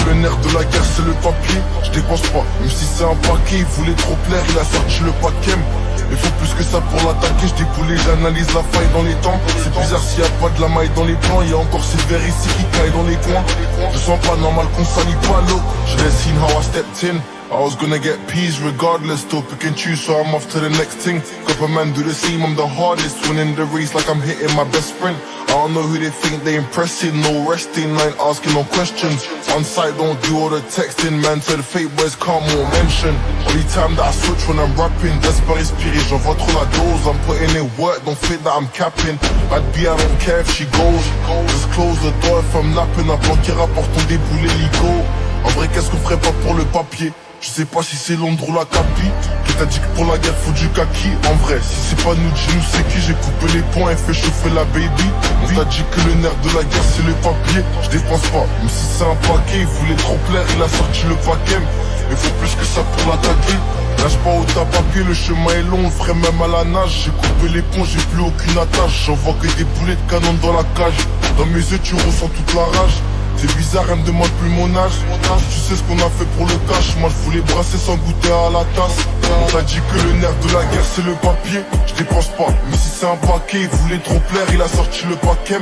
que le nerf de la guerre c'est le papier. Je dépense pas, même si c'est un paquet. Il voulait trop plaire, il a sorti le paquet. Il faut plus que ça pour l'attaquer, je déboulais, j'analyse la faille dans les temps. C'est bizarre s'il y a pas de la maille dans les plans. Y'a encore ces verres ici qui caillent dans les coins. Je sens pas normal qu'on salit pas l'eau. Je l'ai seen how I stepped in. I was gonna get peas regardless, still pick and choose, so I'm off to the next thing. Couple man do the same, I'm the hardest, winning the race like I'm hitting my best friend. I don't know who they think they impressing, no resting, I ain't asking no questions. On site don't do all the texting, man, so the fake boys can't more mention. Only time that I switch when I'm rapping, laisse pas respirer, j'envoie trop la dose. I'm putting in work, don't think that I'm capping. Bad B, I don't care if she goes. Just close the door if I'm napping, un plan qui rapporte ton déboulé l'ego. En vrai, qu'est-ce qu'on ferait pas pour le papier? Je sais pas si c'est Londres ou la capi. Qui t'a dit que pour la guerre faut du kaki? En vrai, si c'est pas nous, dis-nous c'est qui? J'ai coupé les poings et fait chauffer la baby. On t'a dit que le nerf de la guerre c'est le papier. Je dépense pas, même si c'est un paquet. Il voulait trop plaire, il a sorti le paquet. Il faut plus que ça pour l'attaquer. Lâche pas au tas papier, le chemin est long, on le ferait même à la nage. J'ai coupé les ponts, j'ai plus aucune attache. J'en vois que des boulets de canon dans la cage. Dans mes yeux tu ressens toute la rage. C'est bizarre, elle me demande plus mon âge. Tu sais ce qu'on a fait pour le cash. Moi je voulais brasser sans goûter à la tasse. On t'a dit que le nerf de la guerre c'est le papier. Je dépense pas, mais si c'est un paquet. Il voulait trop plaire, il a sorti le paquet.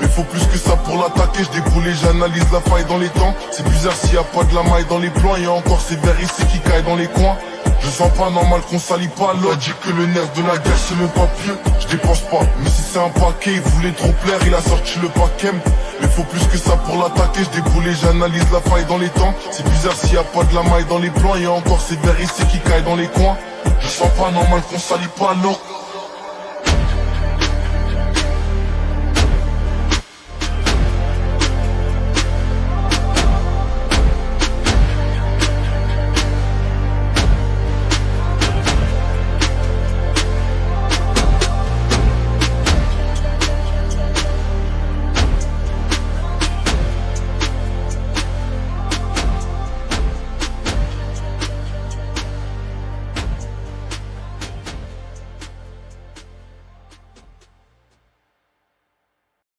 Il faut plus que ça pour l'attaquer. Je déboule et j'analyse la faille dans les temps. C'est bizarre s'il y a pas de la maille dans les plans. Y'a encore ces verres ici qui caillent dans les coins. Je sens pas normal qu'on salit pas l'eau. Dit que le nerf de la guerre c'est le papier. Je dépense pas, mais si c'est un paquet. Il voulait trop plaire, il a sorti le paquet. Il faut plus que ça pour l'attaquer. Je déboule et j'analyse la faille dans les temps. C'est bizarre s'il y a pas de la maille dans les plans. Y'a encore ces verres ici qui caillent dans les coins. Je sens pas normal qu'on salit pas l'eau.